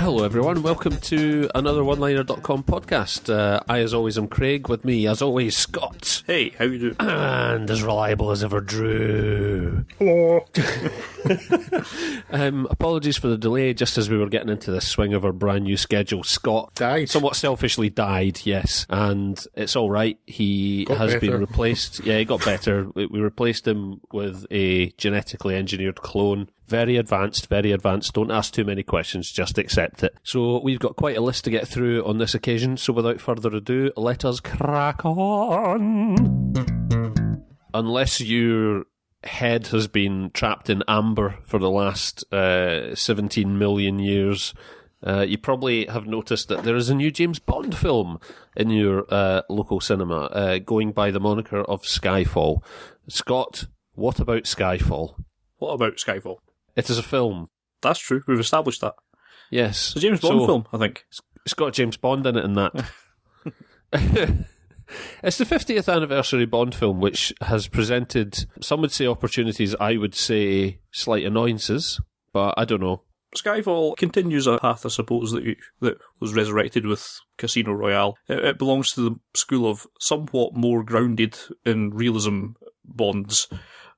Hello everyone, welcome to another oneliner.com podcast. I, as always, am Craig. With me, as always, Scott. Hey, how you doing? And as reliable as ever, Drew. Hello. Apologies for the delay, just as we were getting into the swing of our brand new schedule. Scott died. Somewhat selfishly died, yes, and it's alright. He has been replaced. Yeah, he got better. We replaced him with a genetically engineered clone. Very advanced, very advanced. Don't ask too many questions, just accept it. So we've got quite a list to get through on this occasion, so without further ado, let us crack on. Unless your head has been trapped in amber for the last 17 million years, you probably have noticed that there is a new James Bond film in your local cinema, going by the moniker of Skyfall. Scott, what about Skyfall? What about Skyfall? It is a film. That's true, we've established that. Yes. It's a James Bond film, I think. It's got James Bond in it and that. It's the 50th anniversary Bond film, which has presented, some would say opportunities, I would say slight annoyances, but I don't know. Skyfall continues a path, I suppose, that was resurrected with Casino Royale. It belongs to the school of somewhat more grounded in realism Bonds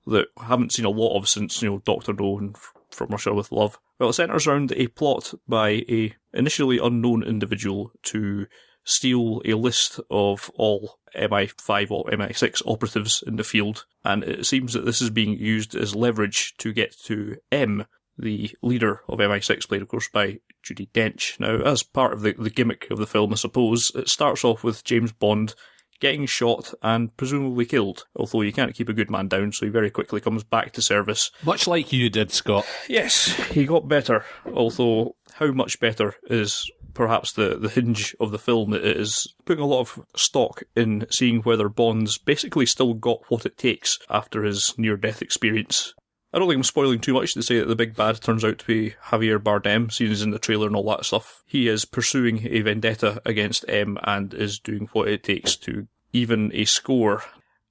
that I haven't seen a lot of since, Dr. No and From Russia with Love. Well, it centres around a plot by a initially unknown individual to steal a list of all MI5 or MI6 operatives in the field, and it seems that this is being used as leverage to get to M, the leader of MI6, played of course by Judi Dench. Now, as part of the gimmick of the film, I suppose, it starts off with James Bond getting shot and presumably killed, although you can't keep a good man down, so he very quickly comes back to service. Much like you did, Scott. Yes, he got better, although how much better is perhaps the hinge of the film. It is putting a lot of stock in seeing whether Bond's basically still got what it takes after his near-death experience. I don't think I'm spoiling too much to say that the big bad turns out to be Javier Bardem, seen as in the trailer and all that stuff. He is pursuing a vendetta against M and is doing what it takes to even a score.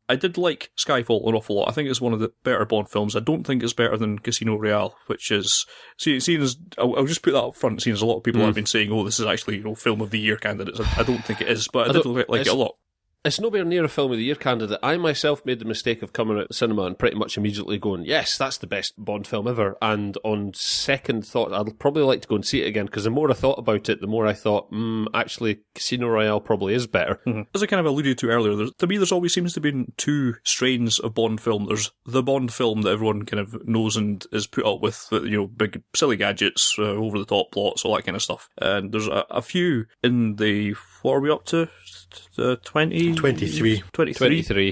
I did like Skyfall an awful lot. I think it's one of the better Bond films. I don't think it's better than Casino Royale, which is seen as, I'll just put that up front, seeing as a lot of people have been saying, oh, this is actually, film of the year candidates. I don't think it is, but I did like it a lot. It's nowhere near a film of the year candidate. I myself made the mistake of coming out of the cinema and pretty much immediately going, yes, that's the best Bond film ever. And on second thought, I'd probably like to go and see it again, because the more I thought about it, the more I thought, actually, Casino Royale probably is better. Mm-hmm. As I kind of alluded to earlier, to me there's always seems to be two strains of Bond film. There's the Bond film that everyone kind of knows and is put up with, big silly gadgets, over-the-top plots, all that kind of stuff. And there's a few in the, what are we up to? 23,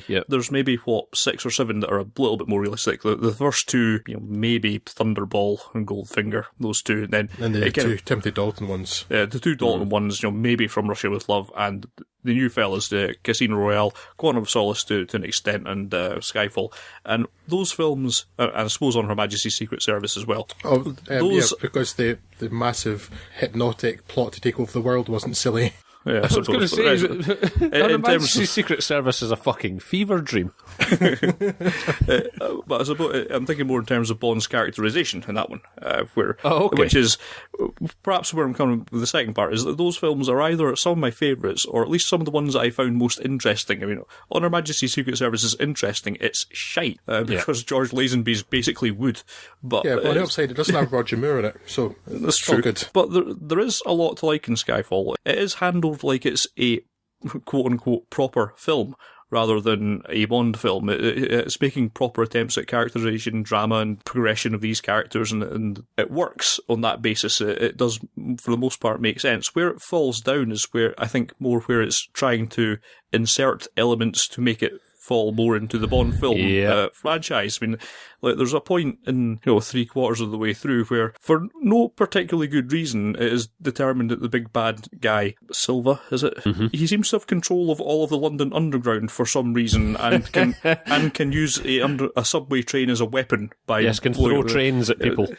yeah. There's maybe 6 or 7 that are a little bit more realistic. The first two, maybe Thunderball and Goldfinger, those two, and then the two Timothy Dalton ones. Yeah, the two Dalton ones, maybe From Russia with Love, and the new fellas, the Casino Royale, Quantum of Solace to an extent, and Skyfall, and those films, and I suppose on Her Majesty's Secret Service as well. Because the massive hypnotic plot to take over the world wasn't silly. I Yeah, was going to say, Her Majesty's Secret Service is a fucking fever dream. But I suppose I'm thinking more in terms of Bond's characterization in that one, okay. Which is perhaps where I'm coming with the second part, is that those films are either some of my favourites, or at least some of the ones that I found most interesting. I mean, on Her Majesty's Secret Service is interesting, it's shite, because George Lazenby's basically wood. But yeah, but on the upside, it doesn't have Roger Moore in it, so that's true. Good. But there is a lot to like in Skyfall. It is handled like it's a quote-unquote proper film, rather than a Bond film. It's making proper attempts at characterization, drama, and progression of these characters, and it works on that basis. It does, for the most part, make sense. Where it falls down is where, I think, more where it's trying to insert elements to make it fall more into the Bond film franchise. I mean, like, there's a point in 3/4 of the way through where, for no particularly good reason, it is determined that the big bad guy, Silva, is it? Mm-hmm. He seems to have control of all of the London Underground for some reason, and can use a subway train as a weapon by can throw trains at people.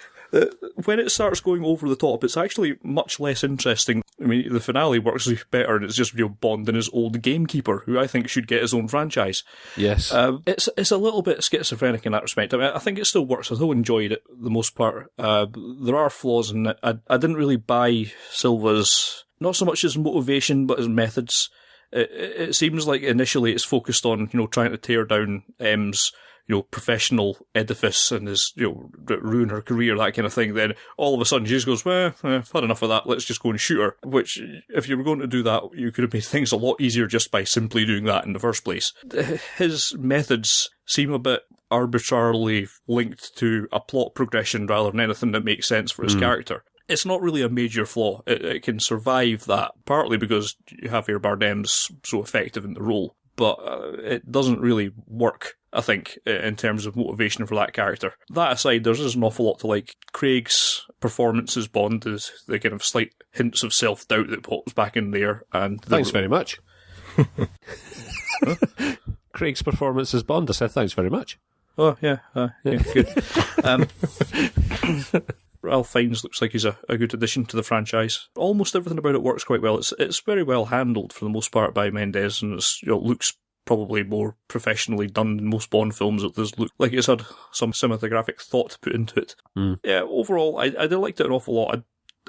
When it starts going over the top, it's actually much less interesting. I mean, the finale works better, and it's just Bond and his old gamekeeper, who I think should get his own franchise. Yes. It's a little bit schizophrenic in that respect. I mean, I think it still works. I still enjoyed it, the most part. There are flaws in it. I didn't really buy Silva's, not so much his motivation, but his methods. It seems like initially it's focused on, trying to tear down M's, professional edifice and his, ruin her career, that kind of thing. Then all of a sudden she just goes, well, I've had enough of that, let's just go and shoot her. Which, if you were going to do that, you could have made things a lot easier just by simply doing that in the first place. His methods seem a bit arbitrarily linked to a plot progression rather than anything that makes sense for his character. It's not really a major flaw. It can survive that, partly because Javier Bardem's so effective in the role, but it doesn't really work, I think, in terms of motivation for that character. That aside, there's an awful lot to like. Craig's performance as Bond is the kind of slight hints of self-doubt that pops back in there. And thanks very much. Craig's performance as Bond, I said thanks very much. Oh, yeah, good. Ralph Fiennes looks like he's a good addition to the franchise. Almost everything about it works quite well. It's very well handled for the most part by Mendes, and it looks probably more professionally done than most Bond films. It does look like it's had some cinematographic thought put into it. Yeah, overall, I did like it an awful lot.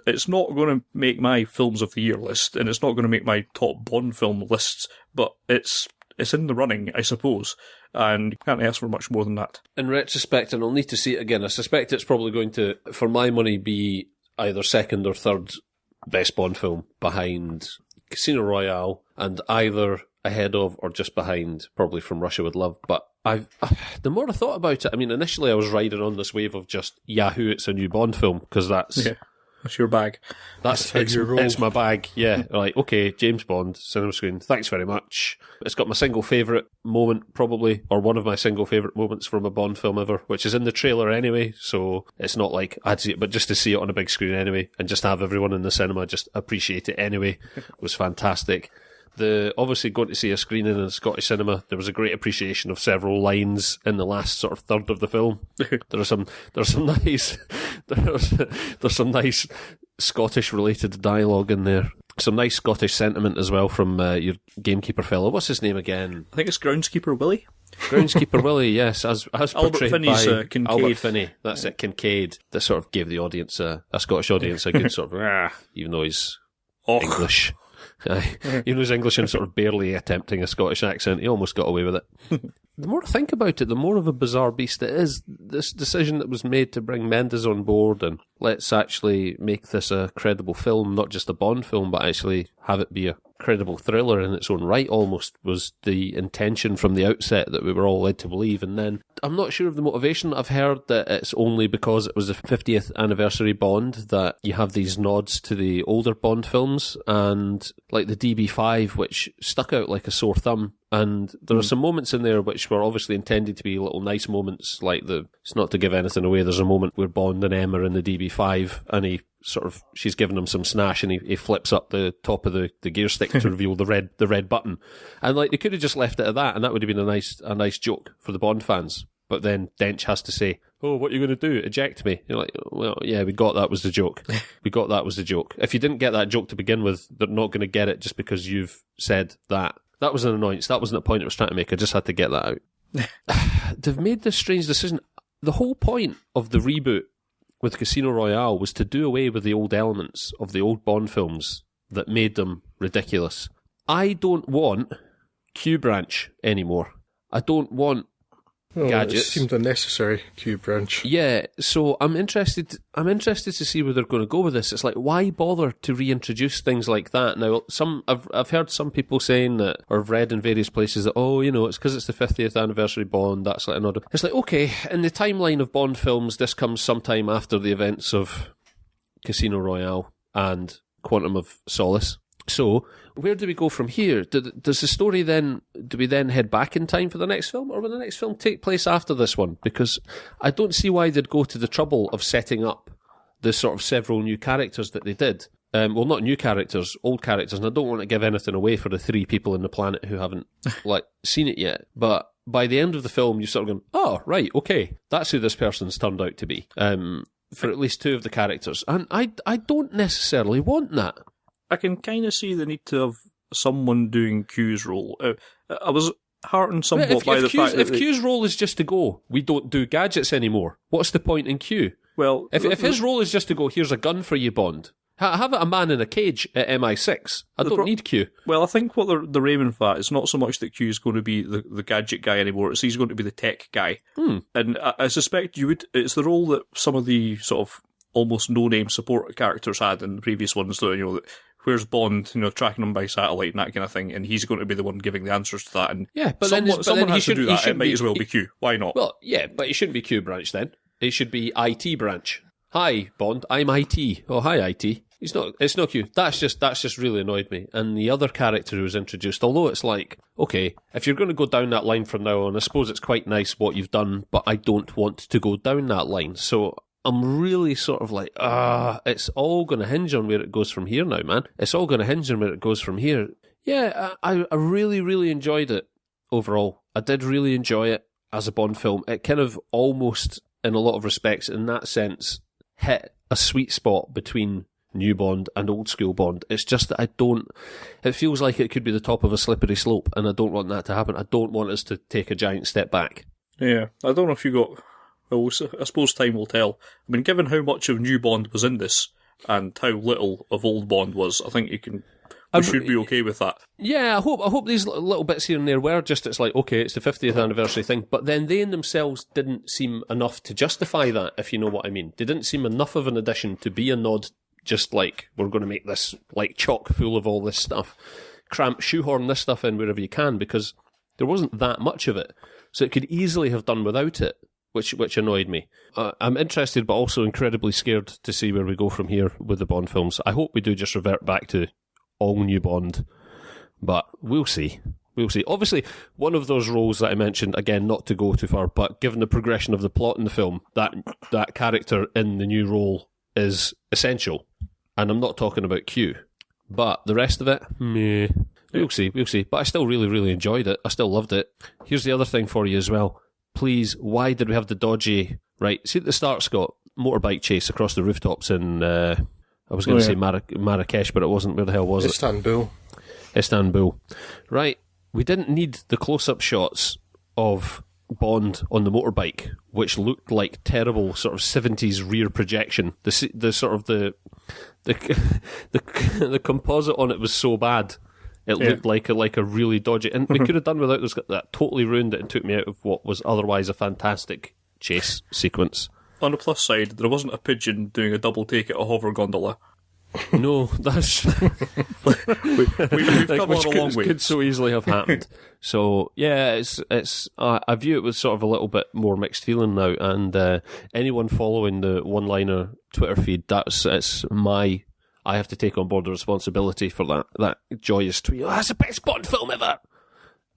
It's not going to make my films of the year list, and it's not going to make my top Bond film lists, but it's in the running, I suppose, and you can't ask for much more than that. In retrospect, and I'll need to see it again, I suspect it's probably going to, for my money, be either second or third best Bond film behind Casino Royale, and either ahead of or just behind, probably From Russia With Love. But the more I thought about it, I mean, initially I was riding on this wave of just, Yahoo, it's a new Bond film, because that's... Yeah. That's your bag. It's my bag, yeah. Like, okay, James Bond, cinema screen, thanks very much. It's got my single favourite moment, probably, or one of my single favourite moments from a Bond film ever, which is in the trailer anyway, so it's not like I'd see it, but just to see it on a big screen anyway, and just have everyone in the cinema just appreciate it anyway, was fantastic. Obviously going to see a screening in a Scottish cinema, there was a great appreciation of several lines in the last sort of third of the film. There's some nice Scottish related dialogue in there. Some nice Scottish sentiment as well from your gamekeeper fellow. What's his name again? I think it's Groundskeeper Willie. Groundskeeper Willie, yes, as portrayed Finney's, by Kincaid. Albert Finney. That's it, Kincaid. That sort of gave the audience, a Scottish audience, a good sort of, even though he's English. Even though he's English and sort of barely attempting a Scottish accent, he almost got away with it. The more I think about it, the more of a bizarre beast it is. This decision that was made to bring Mendes on board and let's actually make this a credible film, not just a Bond film, but actually have it be a credible thriller in its own right, almost, was the intention from the outset that we were all led to believe. And then I'm not sure of the motivation. I've heard that it's only because it was the 50th anniversary Bond that you have these nods to the older Bond films, and like the DB5, which stuck out like a sore thumb. And there are some moments in there which were obviously intended to be little nice moments, like it's not to give anything away, there's a moment where Bond and M are in the DB5 and she's giving him some snash and he flips up the top of the gear stick to reveal the red button. And like they could have just left it at that and that would have been a nice joke for the Bond fans. But then Dench has to say, oh, what are you going to do? Eject me. You're like, well, yeah, we got that was the joke. If you didn't get that joke to begin with, they're not going to get it just because you've said that. That was an annoyance. That wasn't a point I was trying to make. I just had to get that out. They've made this strange decision. The whole point of the reboot with Casino Royale was to do away with the old elements of the old Bond films that made them ridiculous. I don't want Q Branch anymore. I don't want gadgets. It seemed unnecessary, Q Branch. Yeah, so I'm interested to see where they're going to go with this. It's like, why bother to reintroduce things like that? Now, I've heard some people saying that, or I've read in various places that, it's because it's the 50th anniversary Bond, that's like another. It's like, okay, in the timeline of Bond films, this comes sometime after the events of Casino Royale and Quantum of Solace. So, where do we go from here? Does the story then, do we then head back in time for the next film, or will the next film take place after this one? Because I don't see why they'd go to the trouble of setting up the sort of several new characters that they did. Well, not new characters, old characters, and I don't want to give anything away for the 3 people on the planet who haven't seen it yet. But by the end of the film, you're sort of going, oh, right, okay, that's who this person's turned out to be. for at least two of the characters, and I don't necessarily want that. I can kind of see the need to have someone doing Q's role. I was heartened somewhat by the fact that... If Q's role is just to go, we don't do gadgets anymore, what's the point in Q? Well, if his role is just to go, here's a gun for you, Bond, have it a man in a cage at MI6. I don't need Q. Well, I think what they're aiming for is not so much that Q is going to be the gadget guy anymore, it's he's going to be the tech guy. And I suspect it's the role that some of the sort of almost no-name support characters had in the previous ones, though, where's Bond, tracking him by satellite and that kind of thing, and he's going to be the one giving the answers to that. And yeah, but someone has to do that. It might as well be Q. Why not? Well, yeah, but it shouldn't be Q branch then. It should be IT branch. Hi, Bond, I'm IT. Oh, hi, IT. It's not Q. That's just really annoyed me. And the other character who was introduced, although it's like, okay, if you're going to go down that line from now on, I suppose it's quite nice what you've done, but I don't want to go down that line. So I'm really sort of like, it's all going to hinge on where it goes from here now, man. It's all going to hinge on where it goes from here. Yeah, I really, really enjoyed it overall. I did really enjoy it as a Bond film. It kind of almost, in a lot of respects, in that sense, hit a sweet spot between new Bond and old school Bond. It's just that it feels like it could be the top of a slippery slope, and I don't want that to happen. I don't want us to take a giant step back. Yeah, I don't know if you got... Well, I suppose time will tell. I mean, given how much of new Bond was in this, and how little of old Bond was, I think we should be okay with that. Yeah, I hope these little bits here and there were just, it's like, okay, it's the 50th anniversary thing, but then they in themselves didn't seem enough to justify that, if you know what I mean. They didn't seem enough of an addition to be a nod, just like, we're going to make this, like, chock full of all this stuff. Shoehorn this stuff in wherever you can, because there wasn't that much of it. So it could easily have done without it, which annoyed me. I'm interested, but also incredibly scared to see where we go from here with the Bond films. I hope we do just revert back to all new Bond, but we'll see. We'll see. Obviously, one of those roles that I mentioned, again, not to go too far, but given the progression of the plot in the film, that character in the new role is essential. And I'm not talking about Q. But the rest of it, meh. We'll see. But I still really, really enjoyed it. I still loved it. Here's the other thing for you as well. Please, why did we have the dodgy... Right, see at the start, Scott, motorbike chase across the rooftops in... I was going to say Marrakesh, but it wasn't. Where the hell was it? Istanbul. Right, we didn't need the close-up shots of Bond on the motorbike, which looked like terrible sort of 70s rear projection. The sort of the composite on it was so bad. It looked like a really dodgy, and we could have done without those. That totally ruined it and took me out of what was otherwise a fantastic chase sequence. On the plus side, there wasn't a pigeon doing a double take at a hover gondola. No, that's we've come on a long way. Could so easily have happened. So yeah, it's. I view it with sort of a little bit more mixed feeling now. And anyone following the one-liner Twitter feed, I have to take on board the responsibility for that joyous tweet. Oh, that's the best Bond film ever.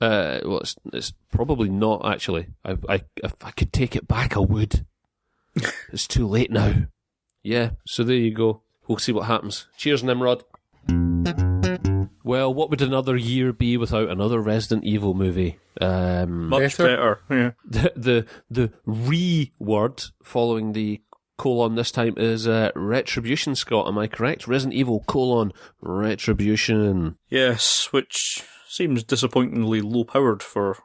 Well, it's probably not actually. If I could take it back, I would. It's too late now. Yeah, so there you go. We'll see what happens. Cheers, Nimrod. Well, what would another year be without another Resident Evil movie? Much better. Yeah. The re-word following the colon this time is Retribution, Scott. Am I correct? Resident Evil Retribution. Yes, which seems disappointingly low-powered for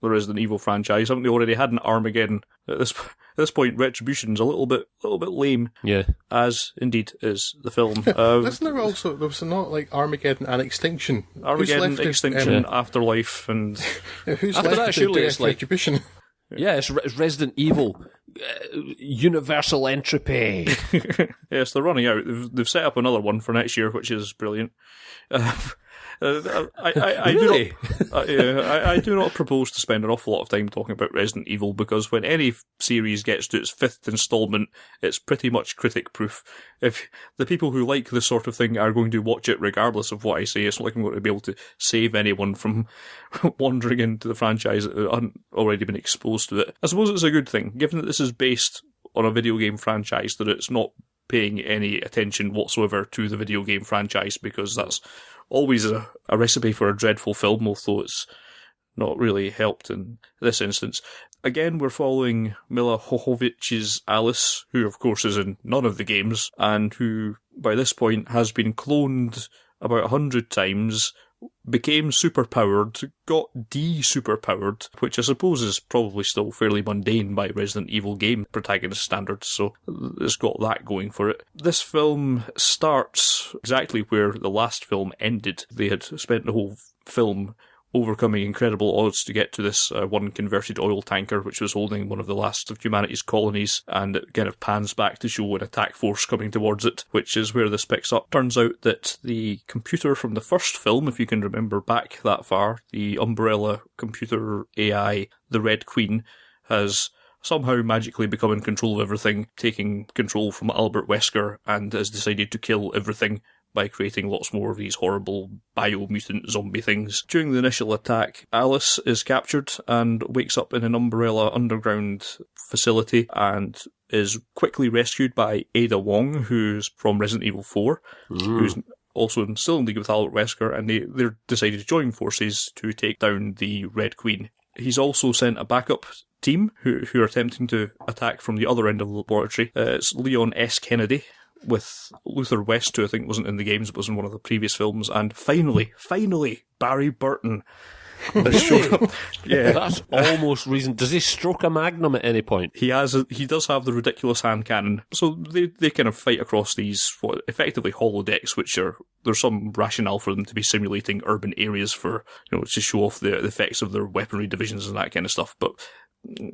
the Resident Evil franchise. Haven't they already had an Armageddon? At this point, Retribution's a little bit lame. Yeah. As indeed is the film. Isn't there was not like Armageddon and Extinction? Armageddon, Extinction, Afterlife, and who's after left that? Surely it's like Retribution. Yeah, it's Resident Evil. Universal Entropy. Yes, they're running out. They've set up another one for next year, which is brilliant. I do not propose to spend an awful lot of time talking about Resident Evil, because when any series gets to its 5th installment, it's pretty much critic-proof. If the people who like this sort of thing are going to watch it regardless of what I say, it's not like I'm going to be able to save anyone from wandering into the franchise that hadn't already been exposed to it. I suppose it's a good thing, given that this is based on a video game franchise, that it's not paying any attention whatsoever to the video game franchise, because that's always a recipe for a dreadful film, although it's not really helped in this instance. again, we're following Mila Jovovich's Alice, who of course is in none of the games, and who by this point has been cloned about 100 times, became superpowered, got de-superpowered, which I suppose is probably still fairly mundane by Resident Evil game protagonist standards, so it's got that going for it. This film starts exactly where the last film ended. They had spent the whole film overcoming incredible odds to get to this one converted oil tanker, which was holding one of the last of humanity's colonies, and it kind of pans back to show an attack force coming towards it, which is where this picks up. Turns out that the computer from the first film, if you can remember back that far, the Umbrella computer AI, the Red Queen, has somehow magically become in control of everything, taking control from Albert Wesker, and has decided to kill everything by creating lots more of these horrible biomutant zombie things. During the initial attack, Alice is captured and wakes up in an Umbrella underground facility and is quickly rescued by Ada Wong, who's from Resident Evil 4, who's also still in league with Albert Wesker, and they're decided to join forces to take down the Red Queen. He's also sent a backup team who are attempting to attack from the other end of the laboratory. It's Leon S. Kennedy, with Luther West, who I think wasn't in the games, but was in one of the previous films, and finally, Barry Burton. Really? Yeah. That's almost reason. Does he stroke a magnum at any point? He does have the ridiculous hand cannon. So they kind of fight across these, what, effectively holodecks, which there's some rationale for them to be simulating urban areas for, to show off the effects of their weaponry divisions and that kind of stuff, but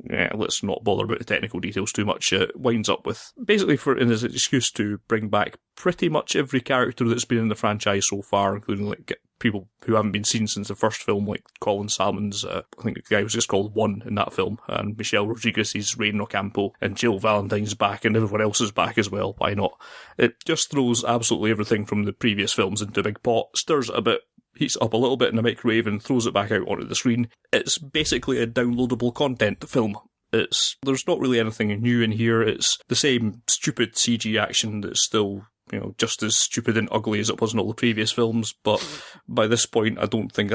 yeah, let's not bother about the technical details too much. It winds up with, basically in his excuse to bring back pretty much every character that's been in the franchise so far, including like people who haven't been seen since the first film, like Colin Salmon's, I think the guy was just called One in that film, and Michelle Rodriguez's Rain Ocampo, and Jill Valentine's back, and everyone else is back as well. Why not? It just throws absolutely everything from the previous films into a big pot, stirs it a bit, heats it up a little bit in the microwave and throws it back out onto the screen. It's basically a downloadable content film. There's not really anything new in here. It's the same stupid CG action that's still, just as stupid and ugly as it was in all the previous films, but by this point I don't think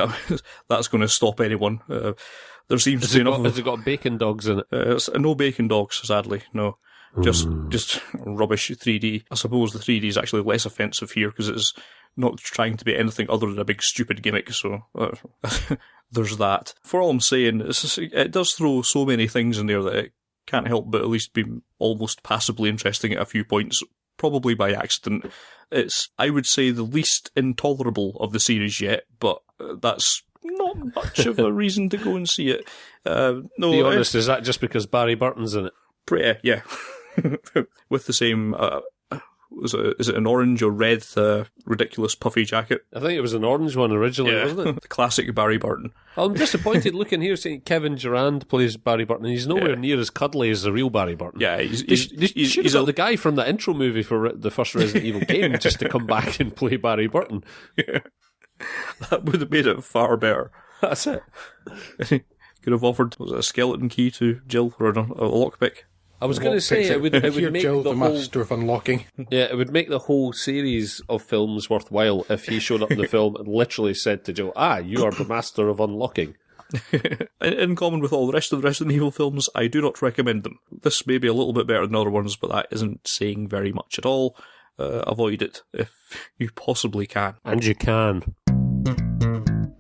that's going to stop anyone. There seems to be enough. Has it got bacon dogs in it? No bacon dogs, sadly, no. Just rubbish 3D. I suppose the 3D is actually less offensive here because it's not trying to be anything other than a big stupid gimmick, so there's that. For all I'm saying, it does throw so many things in there that it can't help but at least be almost passably interesting at a few points, probably by accident. It's, I would say, the least intolerable of the series yet, but that's not much of a reason to go and see it. No, be honest, is that just because Barry Burton's in it? Yeah. With the same... is it an orange or red ridiculous puffy jacket? I think it was an orange one originally, wasn't it? The classic Barry Burton. I'm disappointed looking here saying Kevin Durand plays Barry Burton. He's nowhere near as cuddly as the real Barry Burton. Yeah, he's the guy from the intro movie for the first Resident Evil game just to come back and play Barry Burton. Yeah. That would have made it far better. That's it. Could have offered a skeleton key to Jill or a lockpick. I was going to say it would make Jill, the whole master of unlocking. Yeah, it would make the whole series of films worthwhile if he showed up in the film and literally said to Jill, you are the master of unlocking. In common with all the rest of the Resident Evil films, I do not recommend them. This may be a little bit better than other ones, but that isn't saying very much at all. Avoid it if you possibly can. And you can.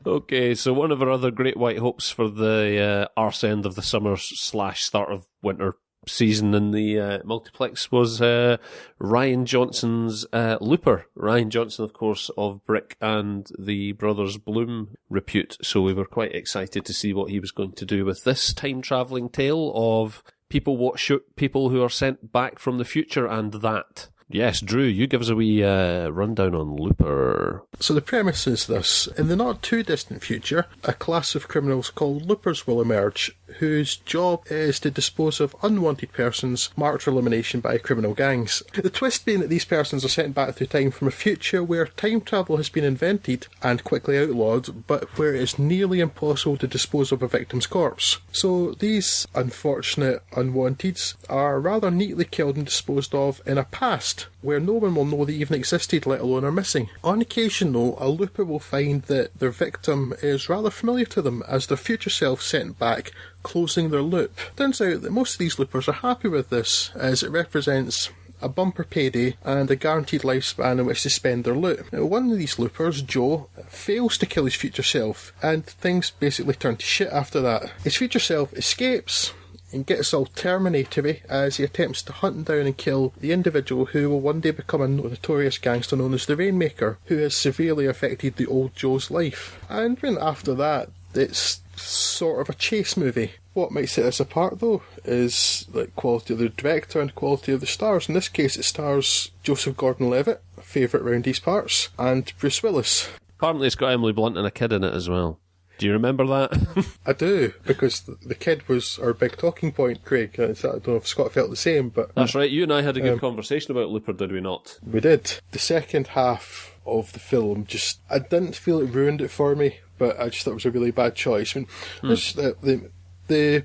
Okay, so one of our other great white hopes for the arse end of the summer / start of winter season in the multiplex was Rian Johnson's Looper. Rian Johnson, of course, of Brick and the Brothers Bloom repute, so we were quite excited to see what he was going to do with this time-travelling tale of people who are sent back from the future and that. Yes, Drew, you give us a wee rundown on Looper. So the premise is this. In the not-too-distant future, a class of criminals called Loopers will emerge, whose job is to dispose of unwanted persons marked for elimination by criminal gangs. The twist being that these persons are sent back through time from a future where time travel has been invented and quickly outlawed, but where it is nearly impossible to dispose of a victim's corpse. So these unfortunate unwanteds are rather neatly killed and disposed of in a past past, where no one will know they even existed, let alone are missing. On occasion, though, a looper will find that their victim is rather familiar to them, as their future self sent back, closing their loop. Turns out that most of these loopers are happy with this, as it represents a bumper payday and a guaranteed lifespan in which to spend their loot. Now, one of these loopers, Joe, fails to kill his future self, and things basically turn to shit after that. His future self escapes and gets all Terminator-y as he attempts to hunt down and kill the individual who will one day become a notorious gangster known as the Rainmaker, who has severely affected the old Joe's life. And then after that, it's sort of a chase movie. What might set us apart, though, is the quality of the director and quality of the stars. In this case, it stars Joseph Gordon-Levitt, a favourite round these parts, and Bruce Willis. Apparently it's got Emily Blunt and a kid in it as well. Do you remember that? I do, because the kid was our big talking point, Craig. I don't know if Scott felt the same, but... That's right, you and I had a good conversation about Looper, did we not? We did. The second half of the film I didn't feel it ruined it for me, but I just thought it was a really bad choice. I mean, the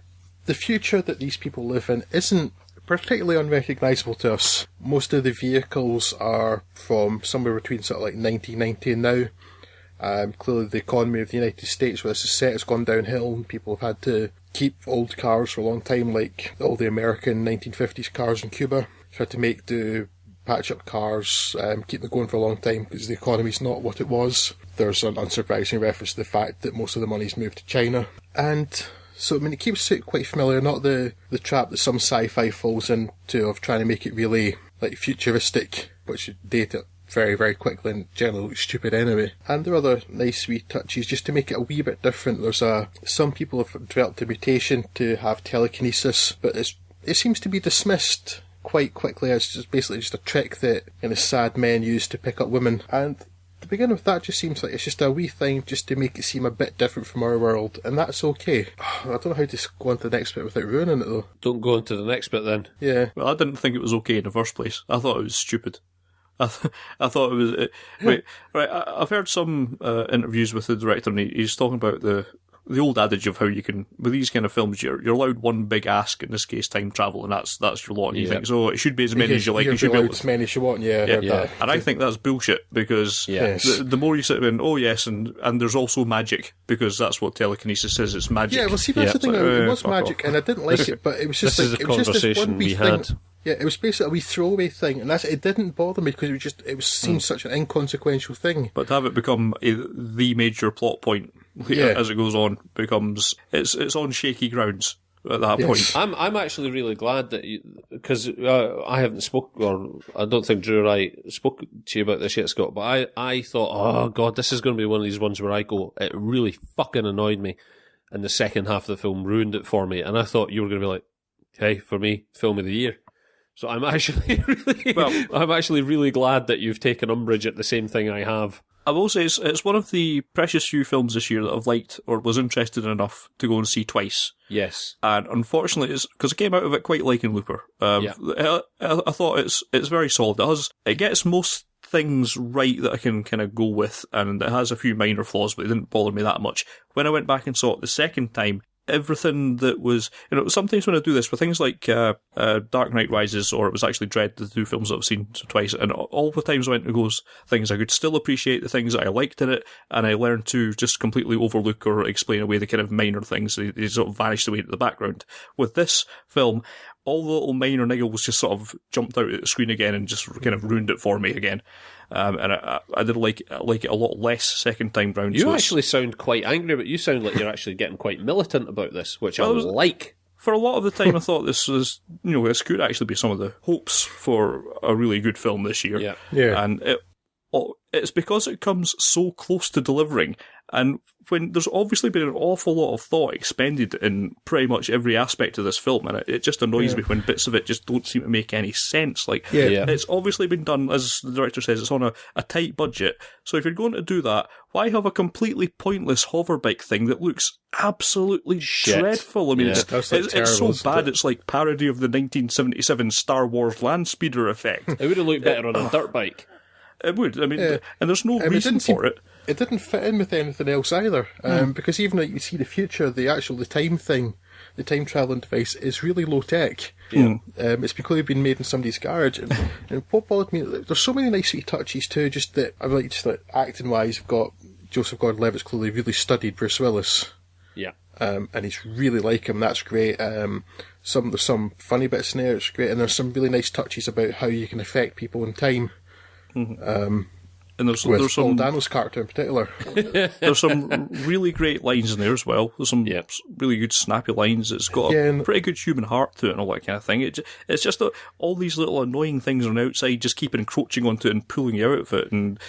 future that these people live in isn't particularly unrecognisable to us. Most of the vehicles are from somewhere between sort of like 1990 and now. Clearly the economy of the United States where this is set has gone downhill, and people have had to keep old cars for a long time, like all the American 1950s cars in Cuba. They've had to do patch-up cars, keep them going for a long time because the economy's not what it was. There's an unsurprising reference to the fact that most of the money's moved to China. And so, I mean, it keeps it quite familiar, not the trap that some sci-fi falls into of trying to make it really, like, futuristic, which would date it very, very quickly and generally looks stupid anyway. And there are other nice wee touches just to make it a wee bit different. Some people have developed a mutation to have telekinesis, but it seems to be dismissed quite quickly as just basically just a trick that sad men use to pick up women. And to begin with, that just seems like it's just a wee thing just to make it seem a bit different from our world, and that's okay. I don't know how to go on to the next bit without ruining it, though. Don't go into the next bit then. Yeah. Well, I didn't think it was okay in the first place. I thought it was stupid. I thought it was... right, I've heard some interviews with the director, and he's talking about the old adage of how you can, with these kind of films, you're allowed one big ask, in this case time travel, and that's your lot, and you think, so it should be as many as you like. You should be allowed as many as you want, yeah. That. And I think that's bullshit, because the more you sit in, oh yes, and there's also magic, because that's what telekinesis is, it's magic. Yeah, well see, that's the thing, it was magic, and I didn't like it, but it was just this this one wee had. thing. Yeah, it was basically a wee throwaway thing, and it didn't bother me because it seemed such an inconsequential thing. But to have it become the major plot point as it goes on becomes it's on shaky grounds at that point. I'm actually really glad that because I haven't or I don't think Drew or I spoke to you about this yet, Scott. But I thought, oh god, this is going to be one of these ones where I go, it really fucking annoyed me, and the second half of the film ruined it for me. And I thought you were going to be like, hey, for me, film of the year. So I'm actually really glad that you've taken umbrage at the same thing I have. I will say it's one of the precious few films this year that I've liked or was interested enough to go and see twice. Yes. And unfortunately, it's because I came out of it quite liking Looper. I thought it's very solid. It gets most things right that I can kind of go with, and it has a few minor flaws, but it didn't bother me that much. When I went back and saw it the second time, everything that was, sometimes when I do this with things like Dark Knight Rises, or it was actually Dread, the two films that I've seen twice, and all the times I went to those things, I could still appreciate the things that I liked in it, and I learned to just completely overlook or explain away the kind of minor things. They sort of vanished away into the background. With this film, all the little minor niggles just sort of jumped out at the screen again and just kind of ruined it for me again. And I did like it a lot less second time round. You actually sound quite angry, but you sound like you're actually getting quite militant about this, which I like. For a lot of the time, I thought this was, this could actually be some of the hopes for a really good film this year. Yeah. And it's because it comes so close to delivering, and when there's obviously been an awful lot of thought expended in pretty much every aspect of this film, and it just annoys me when bits of it just don't seem to make any sense. It's obviously been done, as the director says, it's on a tight budget, so if you're going to do that, why have a completely pointless hoverbike thing that looks absolutely dreadful? I mean, it's so bad, it's like parody of the 1977 Star Wars Landspeeder effect. It would have looked better on a dirt bike. It would. I mean, and there's no reason for it. It didn't fit in with anything else either, because even though you see the future, the time thing the time travelling device is really low tech. Yeah. It's clearly been made in somebody's garage, and what bothered me, there's so many nice wee touches too. Just that I like, just like acting wise, you've got Joseph Gordon-Levitt's clearly really studied Bruce Willis. Yeah. And he's really like him. That's great. There's some funny bits in there. It's great, and there's some really nice touches about how you can affect people in time. And there's Paul some Dano's character in particular. there's some really great lines in there as well. There's some really good snappy lines. It's got a pretty good human heart to it and all that kind of thing. It's just that all these little annoying things on the outside just keep encroaching onto it and pulling you out of it. And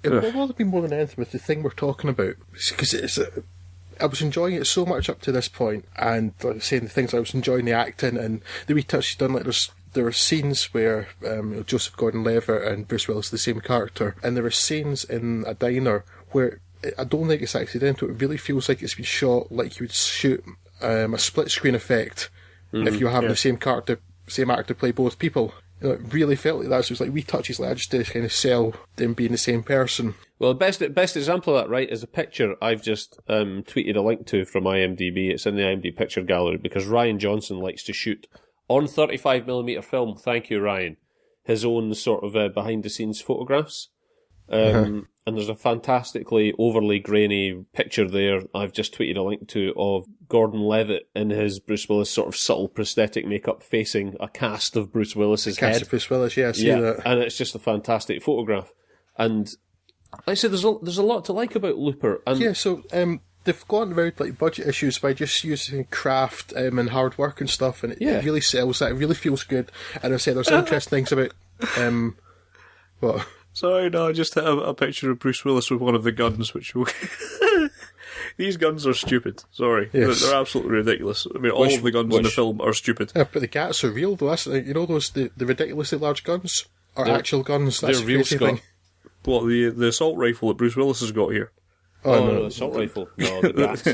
what bothered me more than anything with the thing we're talking about, because I was enjoying it so much up to this point, and like I was saying, the things I was enjoying the acting and the wee touch he's done. Like there were scenes where Joseph Gordon-Levitt and Bruce Willis are the same character, and there were scenes in a diner where I don't think it's accidental. It really feels like it's been shot like you would shoot a split screen effect if you were having the same actor play both people. You know, it really felt like that. So it was like wee touches like that just to kind of sell them being the same person. Well, the best example of that, right, is a picture I've just tweeted a link to from IMDb. It's in the IMDb picture gallery because Ryan Johnson likes to shoot on 35mm film. Thank you, Ryan. His own sort of behind-the-scenes photographs. And there's a fantastically overly grainy picture there I've just tweeted a link to of Gordon-Levitt in his Bruce Willis sort of subtle prosthetic makeup facing a cast of Bruce Willis's head. Cast of Bruce Willis, yeah, I see that. And it's just a fantastic photograph. And like I said, there's a lot to like about Looper. And yeah, so they've gone around like budget issues by just using craft and hard work and stuff, and it really sells that. It really feels good. And I said there's interesting things about what. Sorry, no, I just hit a picture of Bruce Willis with one of the guns, which these guns are stupid. Sorry, they're absolutely ridiculous. I mean, all of the guns in the film are stupid. Yeah, but the cats are real, though. That's, you know, those the ridiculously large guns are actual guns. That's they're real, Scott. What, the assault rifle that Bruce Willis has got here? Oh, no, the assault rifle. No, the bats.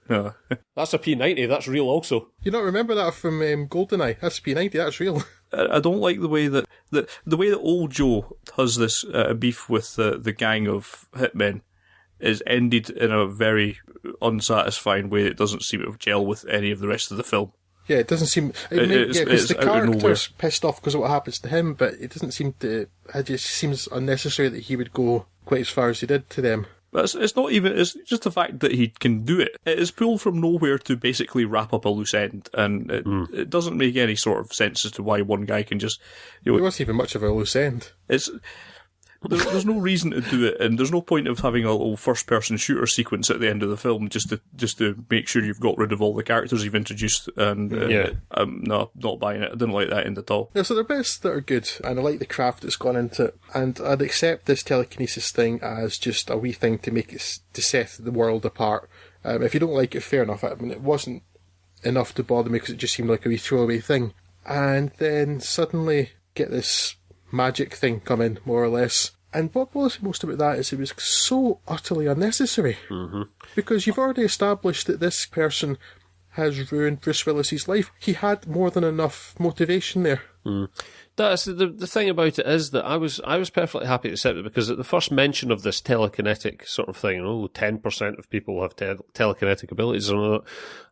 No. That's a P90, that's real also. You don't remember that from GoldenEye? That's a P90, that's real. I don't like the way that old Joe has this beef with the gang of hitmen is ended in a very unsatisfying way that doesn't seem to gel with any of the rest of the film. Yeah, it doesn't seem... because the character's pissed off because of what happens to him, but it doesn't seem to... It just seems unnecessary that he would go quite as far as he did to them. But it's not even... It's just the fact that he can do it. It is pulled from nowhere to basically wrap up a loose end, and it doesn't make any sort of sense as to why one guy can just... It wasn't even much of a loose end. There's no reason to do it, and there's no point of having a little first-person shooter sequence at the end of the film just to make sure you've got rid of all the characters you've introduced. And no, not buying it. I didn't like that end at all. Yeah, so there are bits that are good, and I like the craft that's gone into it. And I'd accept this telekinesis thing as just a wee thing to make it to set the world apart. If you don't like it, fair enough. I mean, it wasn't enough to bother me because it just seemed like a wee throwaway thing. And then suddenly get this magic thing come in, more or less. And what bothers me most about that is it was so utterly unnecessary. Mm-hmm. Because you've already established that this person has ruined Bruce Willis's life. He had more than enough motivation there. Mm. That's the thing about it is that I was perfectly happy to accept it because at the first mention of this telekinetic sort of thing, 10% of people have telekinetic abilities, and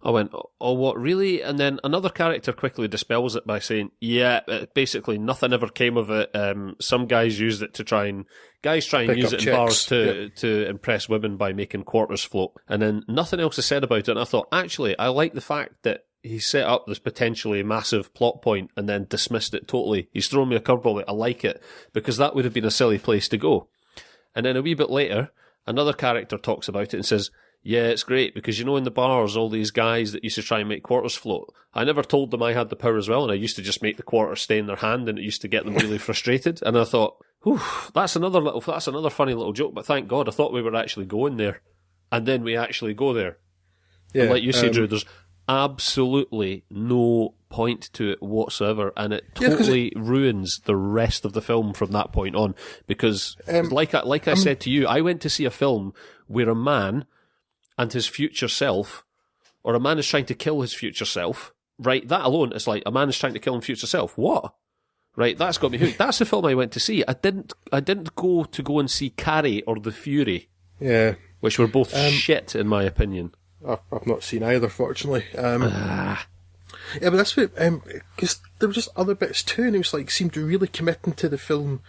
I went, oh, what, really? And then another character quickly dispels it by saying, yeah, basically nothing ever came of it. Some guys used it to try and use it in bars to impress women by making quarters float, and then nothing else is said about it. And I thought, actually, I like the fact that he set up this potentially massive plot point and then dismissed it totally. He's thrown me a curveball. I like it because that would have been a silly place to go. And then a wee bit later, another character talks about it and says, yeah, it's great because, in the bars, all these guys that used to try and make quarters float, I never told them I had the power as well, and I used to just make the quarters stay in their hand, and it used to get them really frustrated. And I thought, that's another funny little joke, but thank God, I thought we were actually going there. And then we actually go there. Yeah, and like you say, Drew, there's absolutely no point to it whatsoever, and it totally ruins the rest of the film from that point on. Because, like I said to you, I went to see a film where a man and his future self, or a man is trying to kill his future self, right? That alone is like, a man is trying to kill his future self. What? Right, that's got me hooked. That's the film I went to see. I didn't go and see Carrie or The Fury. Yeah. Which were both shit, in my opinion. I've not seen either, fortunately. Yeah, but that's what, because there were just other bits too, and it was like, seemed really committing to the film.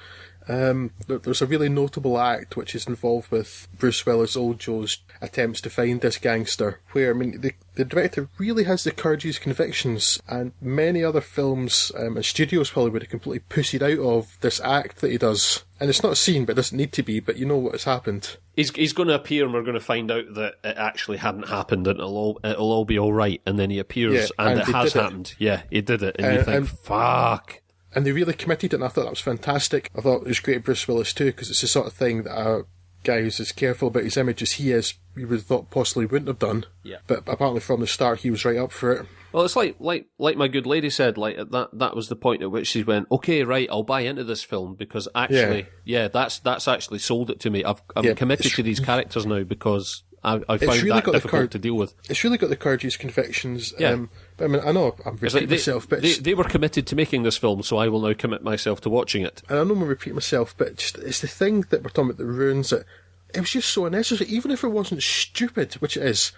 There's a really notable act which is involved with Bruce Willis, Old Joe's attempts to find this gangster, where, I mean, the director really has the courage of his convictions, and many other films and studios probably would have completely pussied out of this act that he does. And it's not a scene, but it doesn't need to be, but you know what has happened. He's going to appear and we're going to find out that it actually hadn't happened and it'll all be alright, and then he appears and it has happened. Yeah, he did it, and you think, fuck. And they really committed it, and I thought that was fantastic. I thought it was great Bruce Willis too, because it's the sort of thing that a guy who's as careful about his image as he is, you would have thought possibly wouldn't have done. Yeah. But apparently from the start he was right up for it. Well, it's like my good lady said, like that was the point at which she went, okay, right, I'll buy into this film, because actually, that's actually sold it to me. I'm committed to these characters now, because I found really that difficult to deal with. It's really got the courage of his convictions. Yeah. But I mean, I know I'm repeating myself, but they were committed to making this film, so I will now commit myself to watching it. And I know I'm repeating myself, but it's the thing that we're talking about that ruins it. It was just so unnecessary, even if it wasn't stupid, which it is.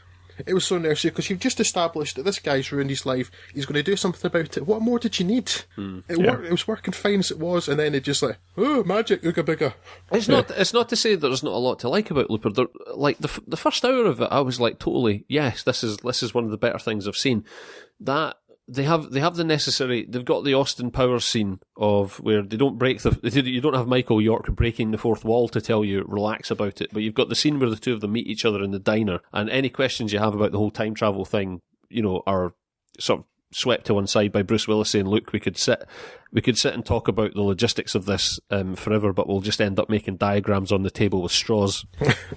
It was so necessary, because you've just established that this guy's ruined his life, he's going to do something about it. What more did you need? It was working fine as it was, and then it just like, oh, magic, ooga booga. It's not to say that there's not a lot to like about Looper. Like, the first hour of it, I was like, totally, yes, this is one of the better things I've seen. That they have the necessary. They've got the Austin Powers scene of where they don't break you don't have Michael York breaking the fourth wall to tell you relax about it, but you've got the scene where the two of them meet each other in the diner, and any questions you have about the whole time travel thing, you know, are sort of swept to one side by Bruce Willis saying, look, we could sit and talk about the logistics of this forever, but we'll just end up making diagrams on the table with straws.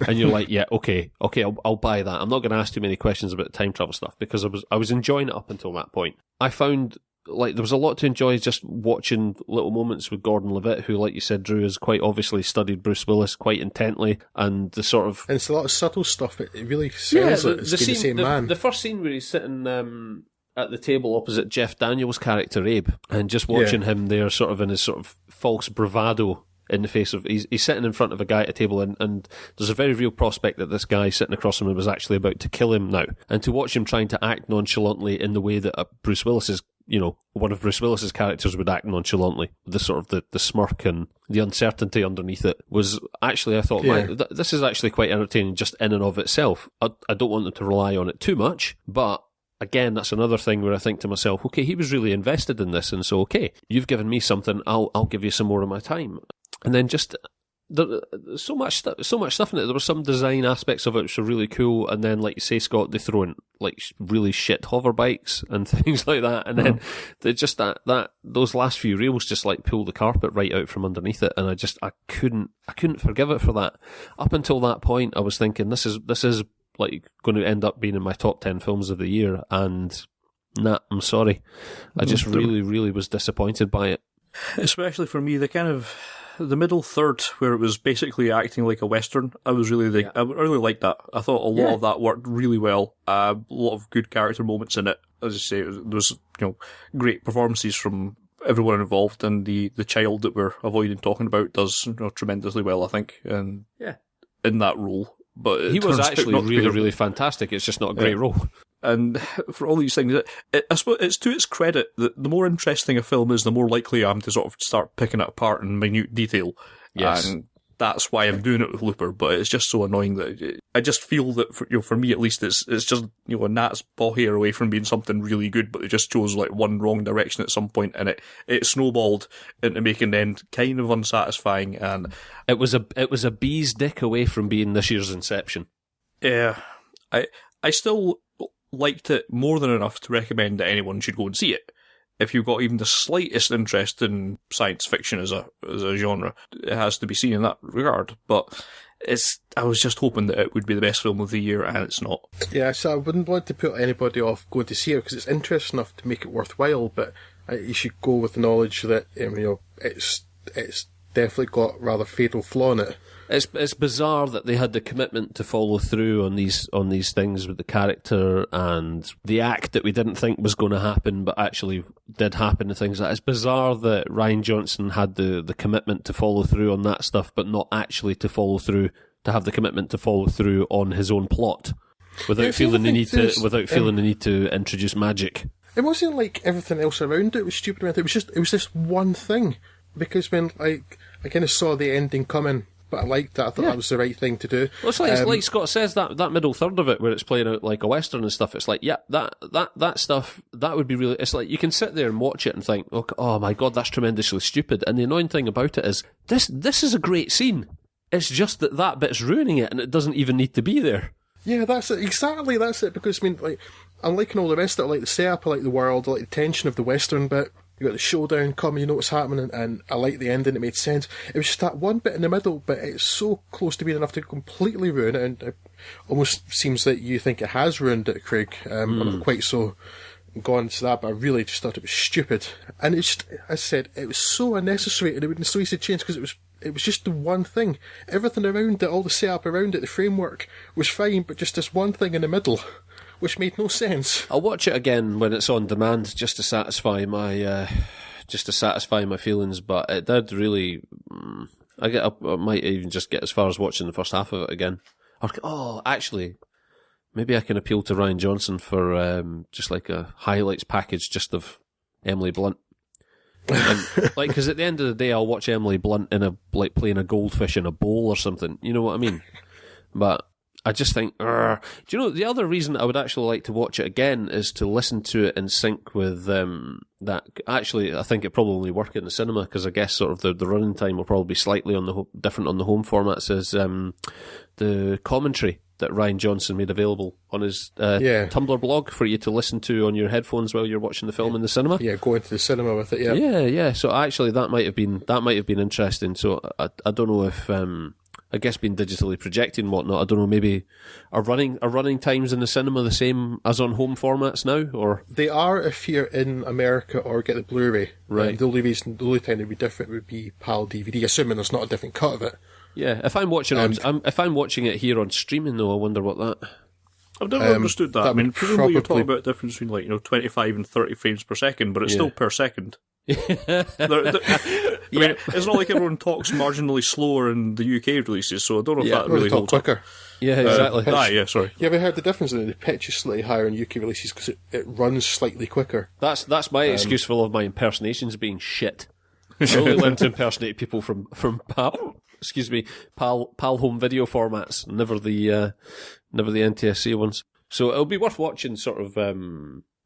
And you're like, yeah, okay, I'll buy that. I'm not going to ask too many questions about the time travel stuff, because I was enjoying it up until that point. I found like there was a lot to enjoy just watching little moments with Gordon Levitt, who, like you said, Drew, has quite obviously studied Bruce Willis quite intently, and the sort of... And it's a lot of subtle stuff. It really sells it. It's the same man. The first scene where he's sitting... at the table opposite Jeff Daniels' character Abe, and just watching him there sort of in his sort of false bravado in the face of... He's sitting in front of a guy at a table, and there's a very real prospect that this guy sitting across from him was actually about to kill him now. And to watch him trying to act nonchalantly in the way that Bruce Willis's, you know, one of Bruce Willis's characters would act nonchalantly, the sort of the smirk and the uncertainty underneath it, was actually, I thought, this is actually quite entertaining just in and of itself. I don't want them to rely on it too much, but again, that's another thing where I think to myself, okay, he was really invested in this, and so, okay, you've given me something, I'll give you some more of my time. And then just, so much stuff in it. There were some design aspects of it which were really cool, and then, like you say, Scott, they throw in, like, really shit hover bikes and things like that, and then they just, those last few reels just, like, pull the carpet right out from underneath it, and I couldn't forgive it for that. Up until that point, I was thinking, this is like going to end up being in my top 10 films of the year, and I'm sorry. I just really, really was disappointed by it. Especially for me, the middle third, where it was basically acting like a Western, I really liked that. I thought a lot of that worked really well. A lot of good character moments in it. As I say, there was, you know, great performances from everyone involved, and the child that we're avoiding talking about does, you know, tremendously well, I think, and in that role. But he was actually really, really fantastic. It's just not a great role. And for all these things, I suppose it's to its credit that the more interesting a film is, the more likely I am to sort of start picking it apart in minute detail. Yes. And that's why I'm doing it with Looper. But it's just so annoying that I just feel that for me at least, it's just, you know, a gnat's paw hair away from being something really good, but it just chose like one wrong direction at some point, and it snowballed into making the end kind of unsatisfying. And it was a bee's dick away from being this year's Inception. Yeah, I still liked it more than enough to recommend that anyone should go and see it. If you've got even the slightest interest in science fiction as a genre, it has to be seen in that regard. But I was just hoping that it would be the best film of the year, and it's not. Yeah, so I wouldn't want to put anybody off going to see it, because it's interesting enough to make it worthwhile, but you should go with the knowledge that, you know, it's definitely got rather fatal flaw in it. It's bizarre that they had the commitment to follow through on these things with the character and the act that we didn't think was going to happen but actually did happen and things like that. It's bizarre that Rian Johnson had the commitment to follow through on that stuff but not actually to have the commitment to follow through on his own plot. without feeling the need to introduce magic. It wasn't like everything else around it was stupid. It was this one thing. Because when I kind of saw the ending coming, but I liked that. I thought that was the right thing to do. Well, it's like Scott says, that middle third of it where it's playing out like a western and stuff. It's like, yeah, that stuff, that would be really. It's like you can sit there and watch it and think, oh my god, that's tremendously stupid. And the annoying thing about it is this is a great scene. It's just that bit's ruining it, and it doesn't even need to be there. Yeah, that's it. Exactly, that's it. Because I mean, like, I'm liking all the rest of it. I like the setup, I like the world, I like the tension of the western bit. You got the showdown coming, you know what's happening, and I like the ending, it made sense. It was just that one bit in the middle, but it's so close to being enough to completely ruin it, and it almost seems that you think it has ruined it, Craig. I'm not quite so gone to that, but I really just thought it was stupid. And it's just, as I said, it was so unnecessary, and it would be so easy to change, because it was just the one thing. Everything around it, all the setup around it, the framework was fine, but just this one thing in the middle, which made no sense. I'll watch it again when it's on demand, just to satisfy my feelings. But it did really. I might even just get as far as watching the first half of it again. Actually, maybe I can appeal to Ryan Johnson for just like a highlights package just of Emily Blunt. And, like, because at the end of the day, I'll watch Emily Blunt playing a goldfish in a bowl or something. You know what I mean? But I just think, do you know, the other reason I would actually like to watch it again is to listen to it in sync with that. Actually, I think it probably work in the cinema, because I guess sort of the running time will probably be slightly different on the home formats, is the commentary that Ryan Johnson made available on his Tumblr blog for you to listen to on your headphones while you're watching the film in the cinema. Yeah, going to the cinema with it. Yeah. So actually, that might have been interesting. So I don't know if. I guess being digitally projected and whatnot, I don't know, maybe are running times in the cinema the same as on home formats now, or? They are if you're in America or get the Blu-ray. Right. The only time they'd be different would be PAL DVD, assuming there's not a different cut of it. Yeah, if I'm watching it here on streaming though, I wonder what that. I've never understood that. I mean, presumably you're talking about the difference between 25 and 30 frames per second, but it's still per second. I mean, it's not like everyone talks marginally slower in the UK releases, so I don't know if that really holds quicker. Up. Yeah, exactly. Sorry. You ever heard the difference in the pitch is slightly higher in UK releases because it runs slightly quicker? That's my excuse for all of my impersonations being shit. I only learned to impersonate people from PAL home video formats, never the NTSC ones. So it'll be worth watching. Sort of.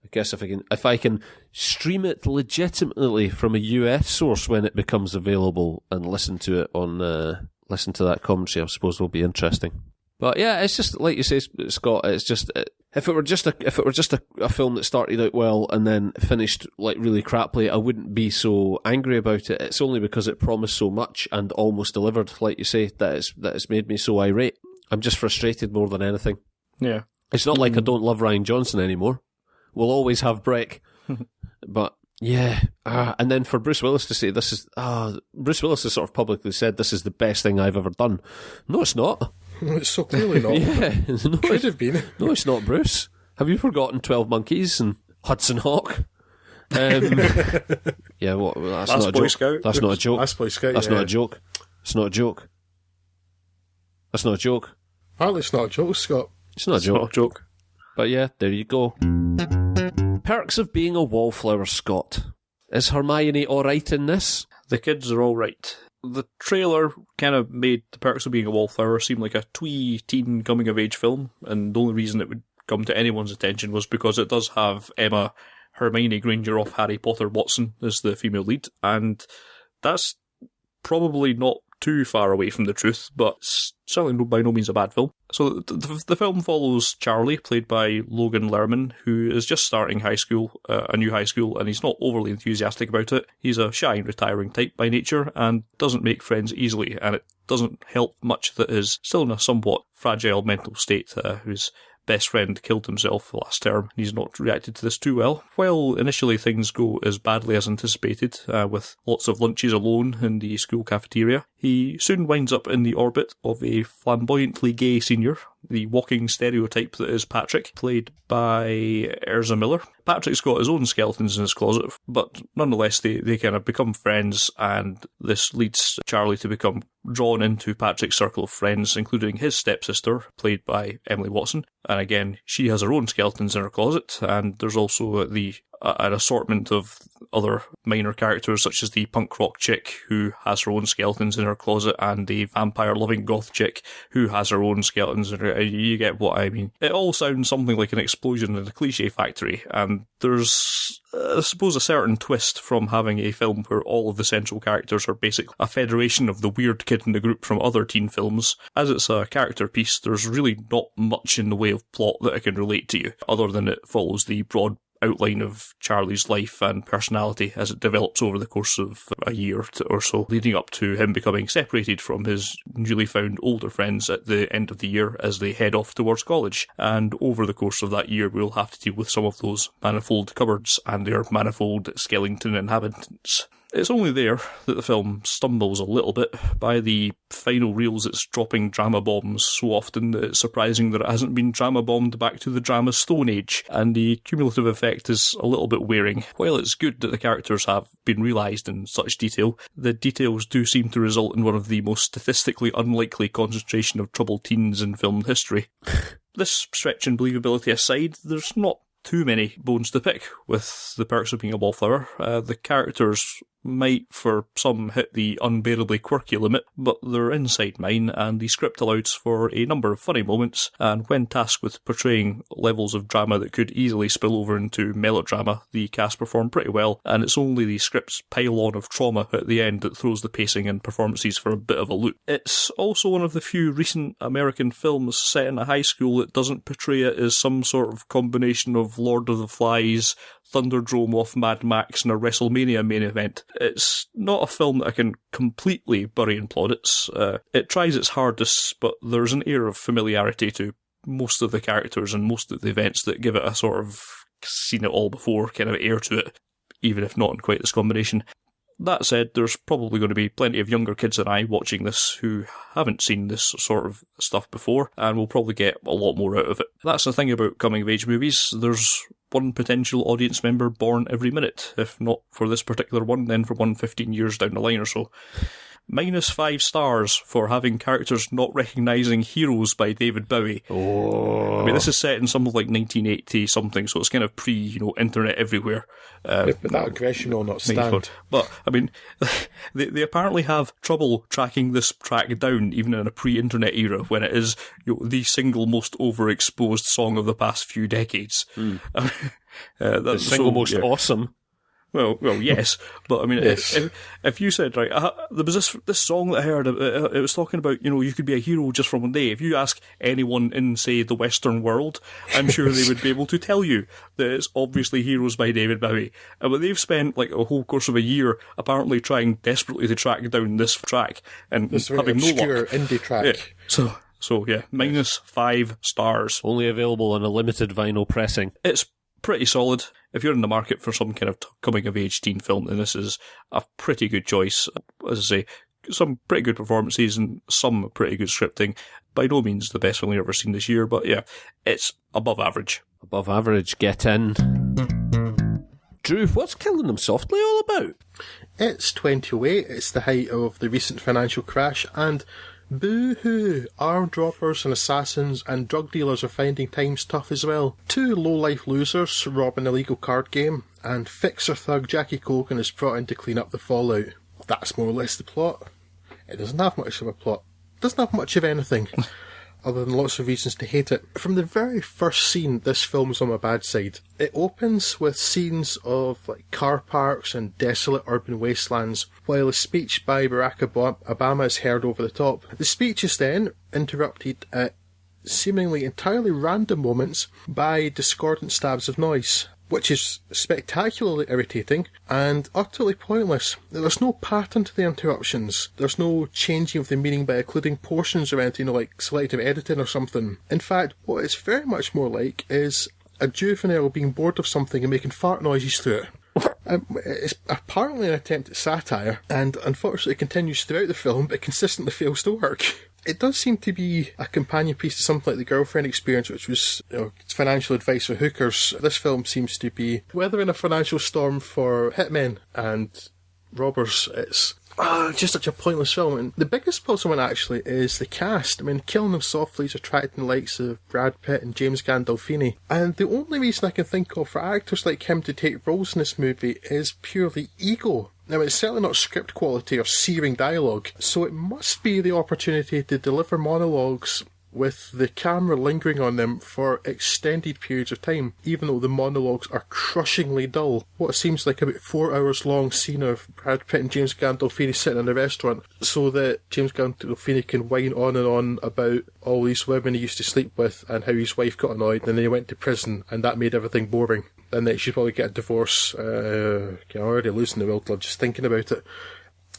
I guess if I can stream it legitimately from a US source when it becomes available and listen to it on listen to that commentary, I suppose will be interesting. But yeah, it's just like you say, Scott. It's just if it were just a film that started out well and then finished like really crappily, I wouldn't be so angry about it. It's only because it promised so much and almost delivered, like you say, that it's made me so irate. I'm just frustrated more than anything. Yeah, it's not like I don't love Ryan Johnson anymore. We'll always have Breck. But yeah, and then for Bruce Willis to say this is Bruce Willis has sort of publicly said this is the best thing I've ever done. No, it's not. It's so clearly not. Yeah, could have been. No, it's not, Bruce. Have you forgotten 12 Monkeys and Hudson Hawk? Yeah, what? That's not a joke. Scout. That's not a joke. Last Boy Scout. That's not a joke. It's not a joke. That's not a joke. Apparently, it's not a joke, Scott. It's not a joke. But yeah, there you go. Perks of being a Wallflower, Scott. Is Hermione alright in this? The kids are alright. The trailer kind of made The Perks of Being a Wallflower seem like a twee teen coming-of-age film, and the only reason it would come to anyone's attention was because it does have Emma Hermione Granger off Harry Potter Watson as the female lead, and that's probably not too far away from the truth, but certainly by no means a bad film. So the film follows Charlie, played by Logan Lerman, who is just starting high school, a new high school, and he's not overly enthusiastic about it. He's a shy and retiring type by nature, and doesn't make friends easily, and it doesn't help much that is still in a somewhat fragile mental state, whose best friend killed himself last term. He's not reacted to this too well. While initially things go as badly as anticipated, with lots of lunches alone in the school cafeteria, he soon winds up in the orbit of a flamboyantly gay senior, the walking stereotype that is Patrick, played by Erza Miller. Patrick's got his own skeletons in his closet, but nonetheless they kind of become friends, and this leads Charlie to become drawn into Patrick's circle of friends, including his stepsister, played by Emily Watson. And again, she has her own skeletons in her closet, and there's also an assortment of other minor characters, such as the punk rock chick who has her own skeletons in her closet, and the vampire-loving goth chick who has her own skeletons in her. You get what I mean. It all sounds something like an explosion in a cliche factory, and there's, I suppose, a certain twist from having a film where all of the central characters are basically a federation of the weird kid in the group from other teen films. As it's a character piece, there's really not much in the way of plot that I can relate to you, other than it follows the broad outline of Charlie's life and personality as it develops over the course of a year or so, leading up to him becoming separated from his newly found older friends at the end of the year as they head off towards college. And over the course of that year, we'll have to deal with some of those manifold cupboards and their manifold skeleton inhabitants. It's only there that the film stumbles a little bit. By the final reels, it's dropping drama bombs so often that it's surprising that it hasn't been drama bombed back to the drama Stone Age, and the cumulative effect is a little bit wearing. While it's good that the characters have been realised in such detail, the details do seem to result in one of the most statistically unlikely concentration of troubled teens in film history. This stretch in believability aside, there's not too many bones to pick with The Perks of Being a Wallflower. The characters might, for some, hit the unbearably quirky limit, but they're inside mine, and the script allows for a number of funny moments, and when tasked with portraying levels of drama that could easily spill over into melodrama, the cast perform pretty well, and it's only the script's pile-on of trauma at the end that throws the pacing and performances for a bit of a loop. It's also one of the few recent American films set in a high school that doesn't portray it as some sort of combination of Lord of the Flies, Thunderdome off Mad Max, and a WrestleMania main event. It's not a film that I can completely bury in plaudits. It tries its hardest, but there's an air of familiarity to most of the characters and most of the events that give it a sort of seen it all before kind of air to it, even if not in quite this combination. That said, there's probably going to be plenty of younger kids than I watching this who haven't seen this sort of stuff before, and will probably get a lot more out of it. That's the thing about coming-of-age movies. There's one potential audience member born every minute. If not for this particular one, then for one 15 years down the line or so. -5 stars for having characters not recognising Heroes by David Bowie. Oh. I mean, this is set in something like 1980 something, so it's kind of internet everywhere. But that aggression will not stand. But, I mean, they apparently have trouble tracking this track down, even in a pre-internet era, when it is the single most overexposed song of the past few decades. The single most awesome. Well, yes, but I mean, yes. if you said, right, there was this song that I heard, it was talking about, you could be a hero just from one day. If you ask anyone in, say, the Western world, I'm sure they would be able to tell you that it's obviously Heroes by David Bowie. But they've spent like a whole course of a year apparently trying desperately to track down this track and this having no luck. Indie track. Yeah. So yeah, -5 stars. Only available on a limited vinyl pressing. It's pretty solid. If you're in the market for some kind of coming-of-age teen film, then this is a pretty good choice. As I say, some pretty good performances and some pretty good scripting. By no means the best film I've ever seen this year, but yeah, it's above average. Above average, get in. Drew, what's Killin Em Softly all about? It's 2008, it's the height of the recent financial crash, and boo-hoo, armed robbers and assassins and drug dealers are finding times tough as well. Two low-life losers rob an illegal card game, and fixer thug Jackie Colgan is brought in to clean up the fallout. That's more or less the plot. It doesn't have much of a plot. It doesn't have much of anything, other than lots of reasons to hate it. From the very first scene, this film's on my bad side. It opens with scenes of car parks and desolate urban wastelands, while a speech by Barack Obama is heard over the top. The speech is then interrupted at seemingly entirely random moments by discordant stabs of noise, which is spectacularly irritating and utterly pointless. There's no pattern to the interruptions. There's no changing of the meaning by occluding portions or anything like selective editing or something. In fact, what it's very much more like is a juvenile being bored of something and making fart noises through it. It's apparently an attempt at satire, and unfortunately continues throughout the film, but consistently fails to work. It does seem to be a companion piece to something like The Girlfriend Experience, which was financial advice for hookers. This film seems to be weathering a financial storm for hitmen and robbers. It's just such a pointless film. And the biggest plus one actually is the cast. I mean, Killin Em Softly is attracting the likes of Brad Pitt and James Gandolfini. And the only reason I can think of for actors like him to take roles in this movie is purely ego. Now, it's certainly not script quality or searing dialogue, so it must be the opportunity to deliver monologues with the camera lingering on them for extended periods of time, even though the monologues are crushingly dull. What seems like about 4 hours long scene of Brad Pitt and James Gandolfini sitting in a restaurant so that James Gandolfini can whine on and on about all these women he used to sleep with and how his wife got annoyed and then he went to prison and that made everything boring. And that he should probably get a divorce. I'm already losing the will just thinking about it.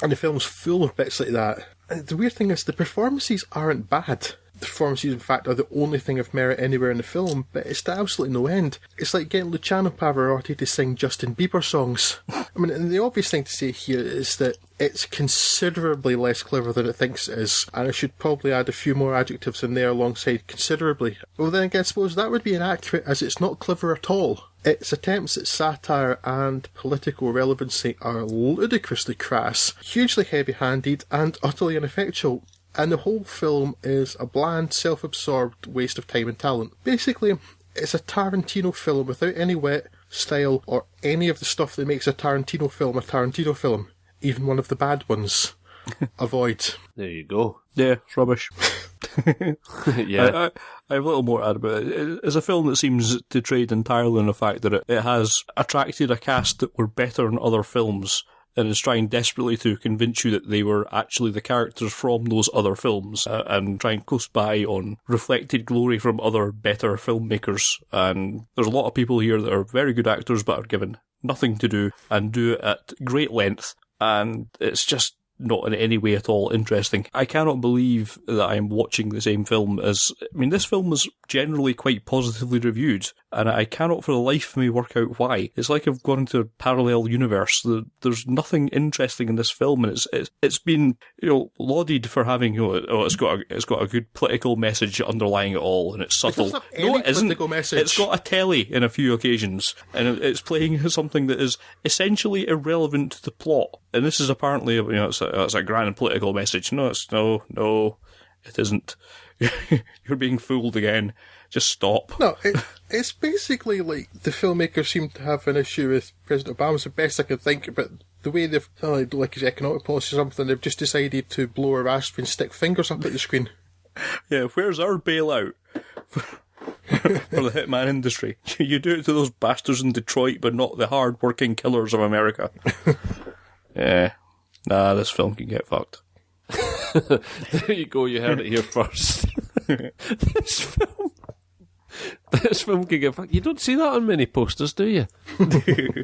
And the film's full of bits like that. And the weird thing is, the performances aren't bad. The performances, in fact, are the only thing of merit anywhere in the film, but it's to absolutely no end. It's like getting Luciano Pavarotti to sing Justin Bieber songs. I mean, and the obvious thing to say here is that it's considerably less clever than it thinks it is, and I should probably add a few more adjectives in there alongside considerably. Well, then again, I suppose that would be inaccurate, as it's not clever at all. Its attempts at satire and political relevancy are ludicrously crass, hugely heavy-handed, and utterly ineffectual. And the whole film is a bland, self-absorbed waste of time and talent. Basically, it's a Tarantino film without any wit, style, or any of the stuff that makes a Tarantino film, even one of the bad ones. Avoid. There you go. Yeah, it's rubbish. Yeah. I have a little more to add about it. It's a film that seems to trade entirely on the fact that it has attracted a cast that were better in other films and is trying desperately to convince you that they were actually the characters from those other films and trying to coast by on reflected glory from other better filmmakers. And there's a lot of people here that are very good actors but are given nothing to do and do it at great length, and it's just not in any way at all interesting. I cannot believe that I am watching the same film as... I mean, this film was generally quite positively reviewed, and I cannot for the life of me work out why. It's like I've gone into a parallel universe. There's nothing interesting in this film, and it's been, lauded for having, it's got a good political message underlying it all, and it's subtle. No, it isn't. Message. It's got a telly in a few occasions, and it's playing something that is essentially irrelevant to the plot. And this is apparently, it's a grand political message. No, it isn't. You're being fooled again. Just stop. No, it's basically like the filmmakers seem to have an issue with President Obama's the best I could think, but the way they've, like his economic policy or something, they've just decided to blow a raspberry and stick fingers up at the screen. Yeah, where's our bailout for the hitman industry? You do it to those bastards in Detroit, but not the hard-working killers of America. Yeah. Nah, this film can get fucked. There you go, you heard it here first. This film can get fucked. You don't see that on many posters, do you?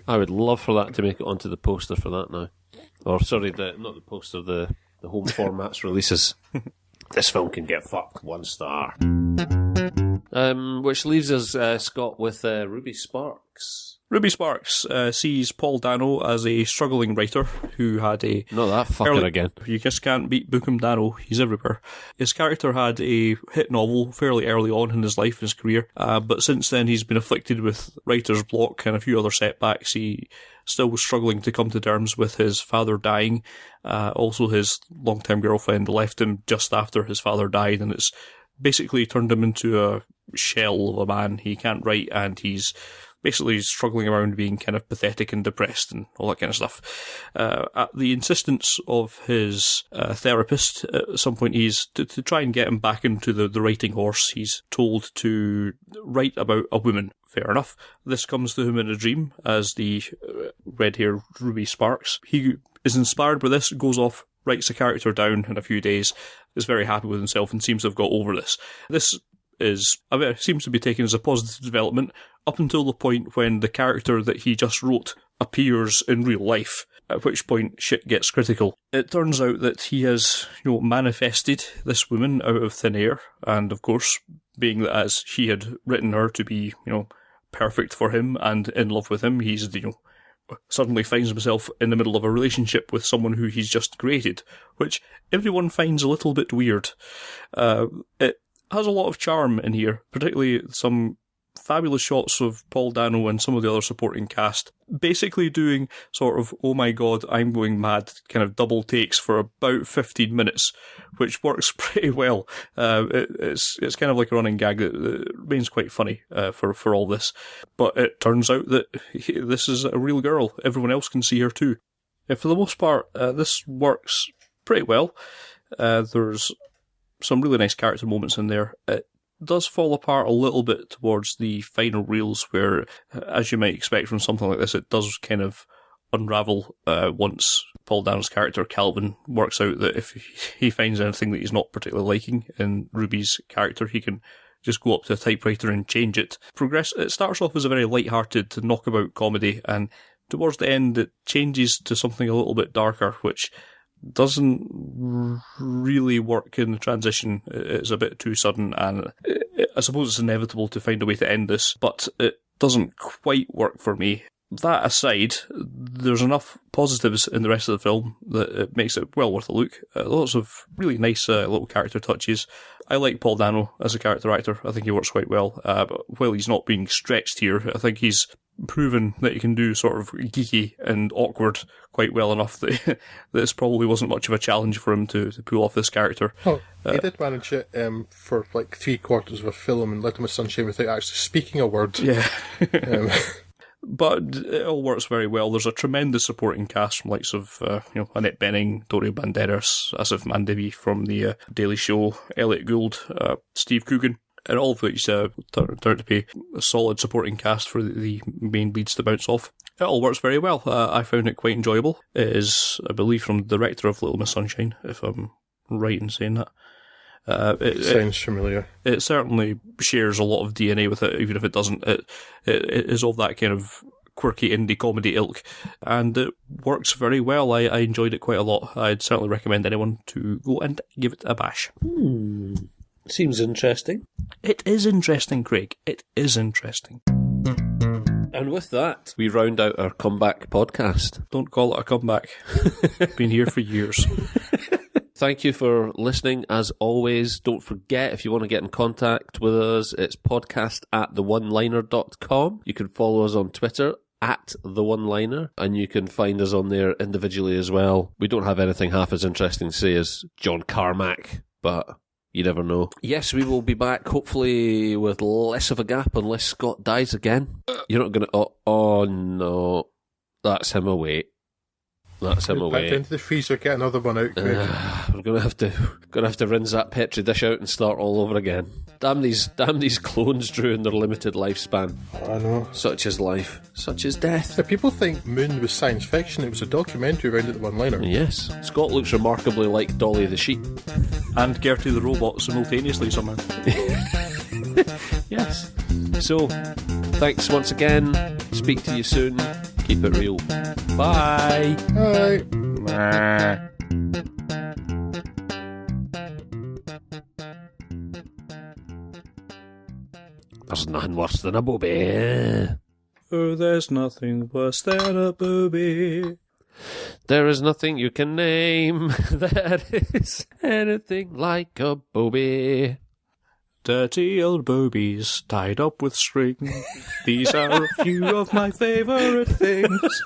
I would love for that to make it onto the poster for that now. Or, sorry, not the poster, the home formats releases. This film can get fucked, 1 star. Which leaves us, Scott, with Ruby Sparks. Ruby Sparks sees Paul Dano as a struggling writer who had a... Not that fucker again. You just can't beat Bookham Dano. He's everywhere. His character had a hit novel fairly early on in his life and his career, but since then he's been afflicted with writer's block and a few other setbacks. He still was struggling to come to terms with his father dying. Also, his long-term girlfriend left him just after his father died, and it's basically turned him into a shell of a man. He can't write, and he's basically struggling around being kind of pathetic and depressed and all that kind of stuff. At the insistence of his therapist, at some point he's, to try and get him back into the writing horse, he's told to write about a woman. Fair enough. This comes to him in a dream as the red-haired Ruby Sparks. He is inspired by this, goes off, writes a character down in a few days, is very happy with himself and seems to have got over this. This seems to be taken as a positive development up until the point when the character that he just wrote appears in real life, at which point shit gets critical. It turns out that he has, manifested this woman out of thin air, and of course, being that as he had written her to be, perfect for him and in love with him, he's, suddenly finds himself in the middle of a relationship with someone who he's just created, which everyone finds a little bit weird. It has a lot of charm in here, particularly some fabulous shots of Paul Dano and some of the other supporting cast, basically doing sort of, oh my god, I'm going mad, kind of double takes for about 15 minutes, which works pretty well. It's kind of like a running gag that remains quite funny for all this. But it turns out that this is a real girl. Everyone else can see her too. For the most part, this works pretty well. There's some really nice character moments in there. It does fall apart a little bit towards the final reels where, as you might expect from something like this, it does kind of unravel once Paul Dano's character Calvin works out that if he finds anything that he's not particularly liking in Ruby's character, he can just go up to a typewriter and change it. It starts off as a very light-hearted knockabout comedy, and towards the end it changes to something a little bit darker, which doesn't really work in the transition. It's a bit too sudden, and I suppose it's inevitable to find a way to end this, but it doesn't quite work for me. That aside, there's enough positives in the rest of the film that it makes it well worth a look. Lots of really nice little character touches. I like Paul Dano as a character actor. I think he works quite well. But while he's not being stretched here, I think he's proven that he can do sort of geeky and awkward quite well enough that this probably wasn't much of a challenge for him to pull off this character. Oh, he did manage it for like 3/4 of a film and Little Miss Sunshine without actually speaking a word. Yeah. But it all works very well. There's a tremendous supporting cast from likes of Annette Bening, Dorio Banderas, Asif Mandevi from the Daily Show, Elliot Gould, Steve Coogan, and all of which turned out to be a solid supporting cast for the main leads to bounce off. It all works very well. I found it quite enjoyable. It is, I believe, from the director of Little Miss Sunshine, if I'm right in saying that. It sounds familiar. It certainly shares a lot of DNA with it, even if it doesn't. It is of that kind of quirky indie comedy ilk, and it works very well. I enjoyed it quite a lot. I'd certainly recommend anyone to go and give it a bash. Seems interesting. It is interesting, Craig. It is interesting. And with that, we round out our comeback podcast. Don't call it a comeback. Been here for years. Thank you for listening, as always. Don't forget, if you want to get in contact with us, it's podcast@theoneliner.com. You can follow us on Twitter, @theoneliner, and you can find us on there individually as well. We don't have anything half as interesting to say as John Carmack, but you never know. Yes, we will be back, hopefully with less of a gap, unless Scott dies again. You're not going to... Oh, no. That's him away. That's him away. Back into the freezer, get another one out, Craig. We're gonna have to rinse that petri dish out and start all over again. Damn these clones, Drew, in their limited lifespan. I know. Such is life. Such is death. If people think Moon was science fiction, it was a documentary around at the one-liner. Yes. Scott looks remarkably like Dolly the sheep. And Gertie the robot simultaneously somehow. Yes. So, thanks once again. Speak to you soon. Keep it real. Bye. Bye. There's nothing worse than a booby. Oh, there's nothing worse than a booby. There is nothing you can name that is anything like a booby. Dirty old boobies tied up with string. These are a few of my favourite things.